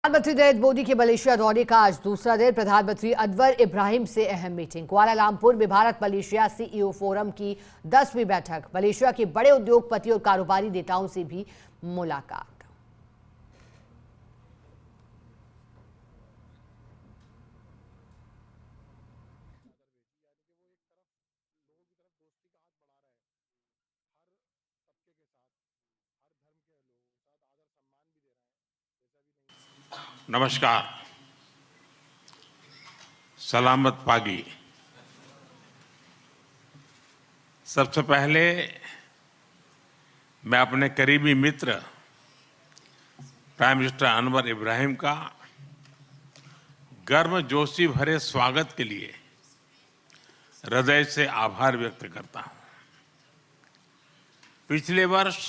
प्रधानमंत्री नरेंद्र मोदी के मलेशिया दौरे का आज दूसरा दिन। प्रधानमंत्री अनवर इब्राहिम से अहम मीटिंग। कुआलालंपुर में भारत मलेशिया सीईओ फोरम की 10वीं बैठक। मलेशिया के बड़े उद्योगपति और कारोबारी नेताओं से भी मुलाकात। नमस्कार, सलामत पागी। सबसे पहले मैं अपने करीबी मित्र प्राइम मिनिस्टर अनवर इब्राहिम का गर्मजोशी भरे स्वागत के लिए हृदय से आभार व्यक्त करता हूं। पिछले वर्ष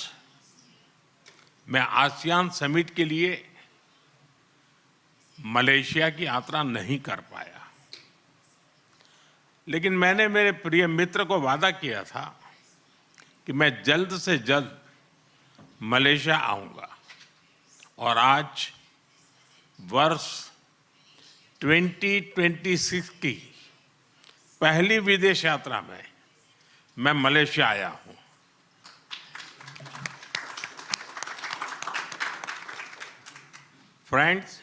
मैं आसियान समिट के लिए मलेशिया की यात्रा नहीं कर पाया, लेकिन मैंने मेरे प्रिय मित्र को वादा किया था कि मैं जल्द से जल्द मलेशिया आऊंगा। और आज वर्ष 2026 की पहली विदेश यात्रा में मैं मलेशिया आया हूं। फ्रेंड्स,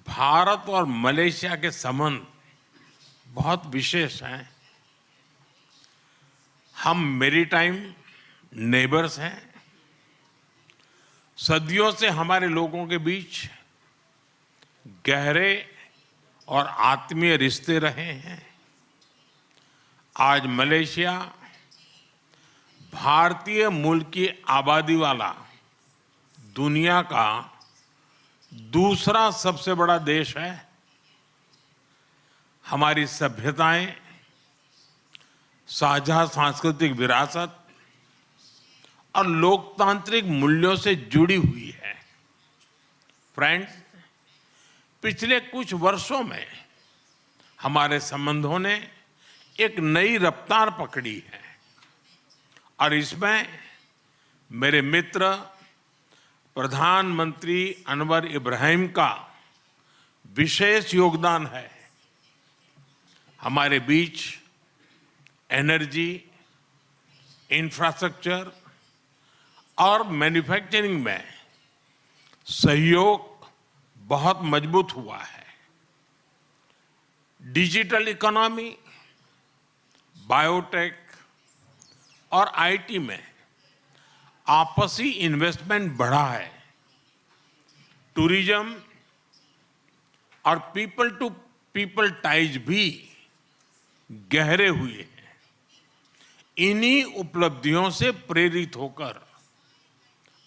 भारत और मलेशिया के संबंध बहुत विशेष हैं। हम मैरीटाइम नेबर्स हैं। सदियों से हमारे लोगों के बीच गहरे और आत्मीय रिश्ते रहे हैं। आज मलेशिया भारतीय मूल की आबादी वाला दुनिया का दूसरा सबसे बड़ा देश है। हमारी सभ्यताएं, साझा सांस्कृतिक विरासत और लोकतांत्रिक मूल्यों से जुड़ी हुई है। फ्रेंड्स, पिछले कुछ वर्षों में हमारे संबंधों ने एक नई रफ्तार पकड़ी है और इसमें मेरे मित्र प्रधानमंत्री अनवर इब्राहिम का विशेष योगदान है। हमारे बीच एनर्जी, इंफ्रास्ट्रक्चर और मैन्युफैक्चरिंग में सहयोग बहुत मजबूत हुआ है। डिजिटल इकोनॉमी, बायोटेक और आईटी में आपसी इन्वेस्टमेंट बढ़ा है। टूरिज्म और पीपल टू पीपल टाइज भी गहरे हुए हैं। इन्हीं उपलब्धियों से प्रेरित होकर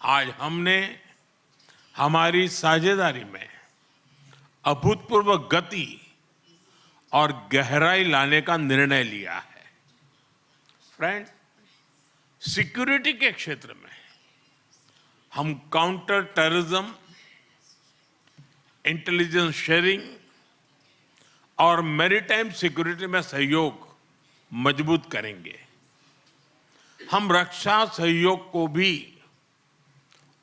आज हमने हमारी साझेदारी में अभूतपूर्व गति और गहराई लाने का निर्णय लिया है। फ्रेंड्स, सिक्योरिटी के क्षेत्र में हम काउंटर टेररिज्म, इंटेलिजेंस शेयरिंग और मैरीटाइम सिक्योरिटी में सहयोग मजबूत करेंगे। हम रक्षा सहयोग को भी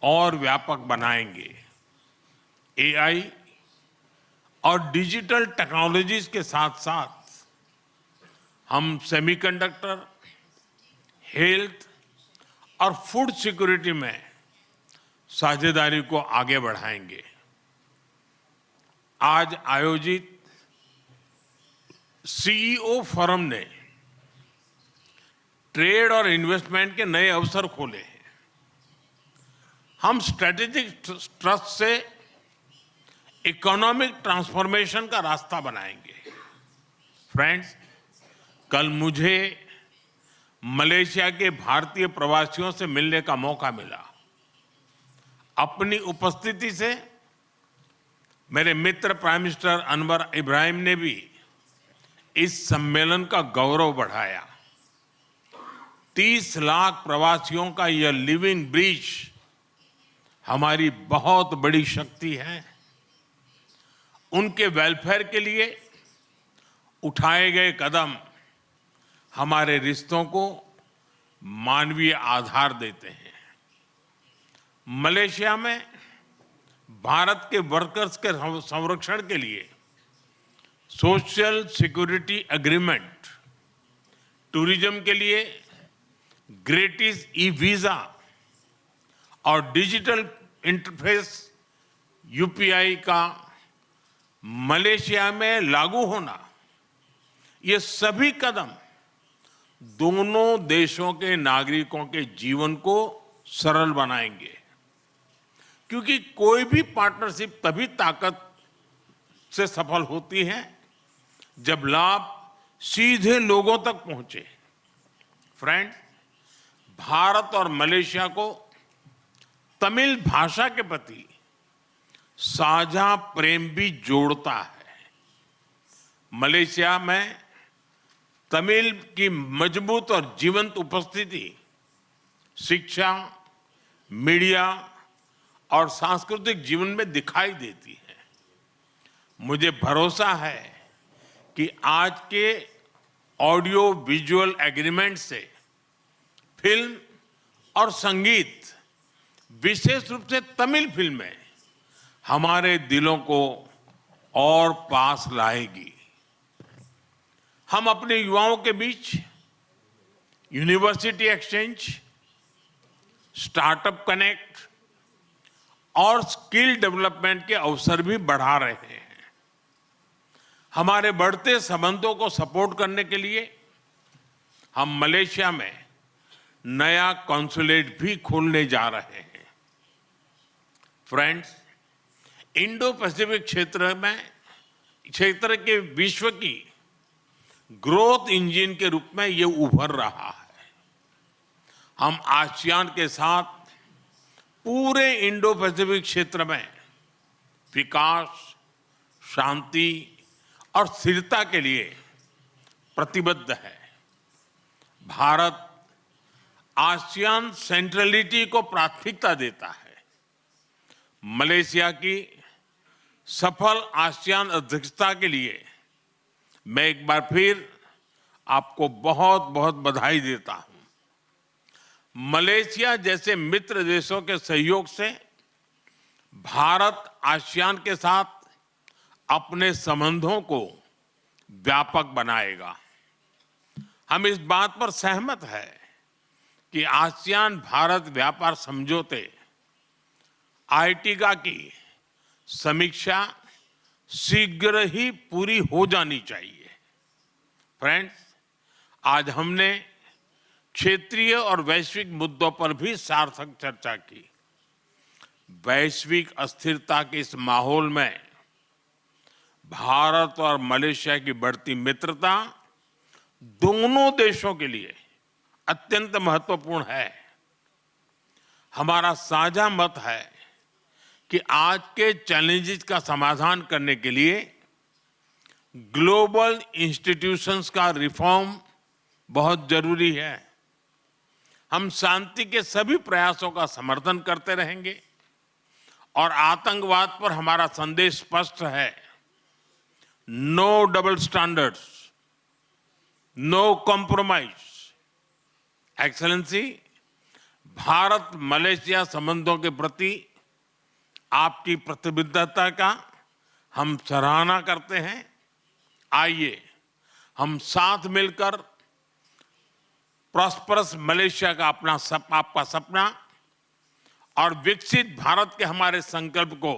और व्यापक बनाएंगे। एआई और डिजिटल टेक्नोलॉजीज के साथ साथ हम सेमीकंडक्टर, हेल्थ और फूड सिक्योरिटी में साझेदारी को आगे बढ़ाएंगे। आज आयोजित सीईओ फोरम ने ट्रेड और इन्वेस्टमेंट के नए अवसर खोले हैं। हम स्ट्रेटेजिक ट्रस्ट से इकोनॉमिक ट्रांसफॉर्मेशन का रास्ता बनाएंगे। फ्रेंड्स, कल मुझे मलेशिया के भारतीय प्रवासियों से मिलने का मौका मिला। अपनी उपस्थिति से मेरे मित्र प्राइम मिनिस्टर अनवर इब्राहिम ने भी इस सम्मेलन का गौरव बढ़ाया। 30 लाख प्रवासियों का यह लिविंग ब्रिज हमारी बहुत बड़ी शक्ति है। उनके वेलफेयर के लिए उठाए गए कदम हमारे रिश्तों को मानवीय आधार देते हैं। मलेशिया में भारत के वर्कर्स के संरक्षण के लिए सोशल सिक्योरिटी एग्रीमेंट, टूरिज्म के लिए ग्रेटिस ई वीजा और डिजिटल इंटरफेस यूपीआई का मलेशिया में लागू होना, ये सभी कदम दोनों देशों के नागरिकों के जीवन को सरल बनाएंगे। क्योंकि कोई भी पार्टनरशिप तभी ताकत से सफल होती है जब लाभ सीधे लोगों तक पहुंचे। फ्रेंड्स, भारत और मलेशिया को तमिल भाषा के प्रति साझा प्रेम भी जोड़ता है। मलेशिया में तमिल की मजबूत और जीवंत उपस्थिति शिक्षा, मीडिया और सांस्कृतिक जीवन में दिखाई देती है। मुझे भरोसा है कि आज के ऑडियो विजुअल एग्रीमेंट से फिल्म और संगीत, विशेष रूप से तमिल फिल्में, हमारे दिलों को और पास लाएगी। हम अपने युवाओं के बीच यूनिवर्सिटी एक्सचेंज, स्टार्टअप कनेक्ट और स्किल डेवलपमेंट के अवसर भी बढ़ा रहे हैं। हमारे बढ़ते संबंधों को सपोर्ट करने के लिए हम मलेशिया में नया कॉन्सुलेट भी खोलने जा रहे हैं। फ्रेंड्स, इंडो पैसिफिक क्षेत्र के विश्व की ग्रोथ इंजन के रूप में ये उभर रहा है। हम आसियान के साथ पूरे इंडो पैसिफिक क्षेत्र में विकास, शांति और स्थिरता के लिए प्रतिबद्ध है। भारत आसियान सेंट्रलिटी को प्राथमिकता देता है। मलेशिया की सफल आसियान अध्यक्षता के लिए मैं एक बार फिर आपको बहुत बहुत बधाई देता हूं। मलेशिया जैसे मित्र देशों के सहयोग से भारत आसियान के साथ अपने संबंधों को व्यापक बनाएगा। हम इस बात पर सहमत हैं कि आसियान भारत व्यापार समझौते आईटीका की समीक्षा शीघ्र ही पूरी हो जानी चाहिए। फ्रेंड्स, आज हमने क्षेत्रीय और वैश्विक मुद्दों पर भी सार्थक चर्चा की। वैश्विक अस्थिरता के इस माहौल में भारत और मलेशिया की बढ़ती मित्रता दोनों देशों के लिए अत्यंत महत्वपूर्ण है। हमारा साझा मत है कि आज के चैलेंजेस का समाधान करने के लिए ग्लोबल इंस्टीट्यूशंस का रिफॉर्म बहुत जरूरी है। हम शांति के सभी प्रयासों का समर्थन करते रहेंगे और आतंकवाद पर हमारा संदेश स्पष्ट है। No double standards, no compromise. Excellency, Bharat Malaysia संबंधों के प्रति आपकी प्रतिबद्धता का हम सराहना करते हैं। आइए हम साथ मिलकर प्रॉस्परस मलेशिया का आपका सपना और विकसित भारत के हमारे संकल्प को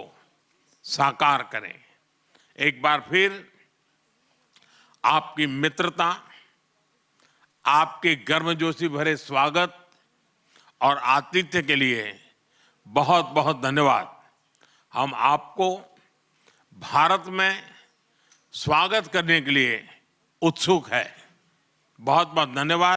साकार करें। एक बार फिर आपकी मित्रता, आपके गर्मजोशी भरे स्वागत और आतिथ्य के लिए बहुत बहुत धन्यवाद। हम आपको भारत में स्वागत करने के लिए उत्सुक है। बहुत बहुत धन्यवाद।